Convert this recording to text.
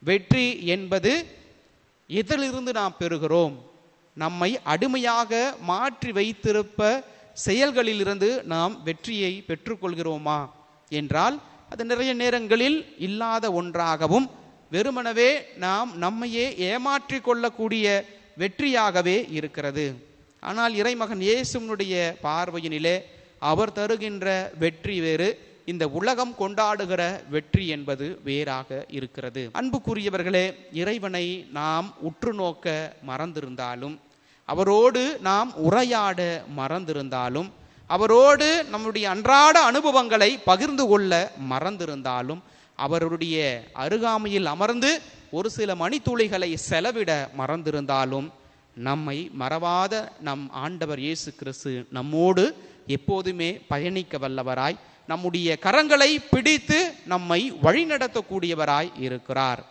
வெற்றி என்பது எதிலிருந்து நாம் பெறுகிறோம்? நம்மை அடிமையாக மாற்றி வைத்திருப்ப செயல்களிலிருந்து நாம் வெற்றியை பெற்றுக்கொள்கிறோமா என்றால் அது நிறைய நேரங்களில் இல்லாத ஒன்றாகவும் வெறுமனவே நாம் நம்மையே ஏமாற்றி கொள்ளக்கூடிய வெற்றியாகவே இருக்கிறது. ஆனால் இறைமகன் இயேசுவினுடைய பார்வையினிலே அவர் தருகின்ற வெற்றி வேறு, இந்த உலகம் கொண்டாடுகிற வெற்றி என்பது வேறாக இருக்கிறது. அன்புக்குரியவர்களே, இறைவனை நாம் உற்று நோக்க மறந்திருந்தாலும், அவரோடு நாம் உரையாட மறந்திருந்தாலும், அவரோடு நம்முடைய அன்றாட அனுபவங்களை பகிர்ந்து கொள்ள மறந்திருந்தாலும், அவருடைய அருகாமையில் அமர்ந்து ஒரு சில மணித்துளிகளை செலவிட மறந்திருந்தாலும், நம்மை மறவாத நம் ஆண்டவர் இயேசு கிறிஸ்து நம்மோடு எப்போதுமே பயணிக்க வல்லவராய், நம்முடைய கரங்களை பிடித்து நம்மை வழிநடத்தக்கூடியவராய் இருக்கிறார்.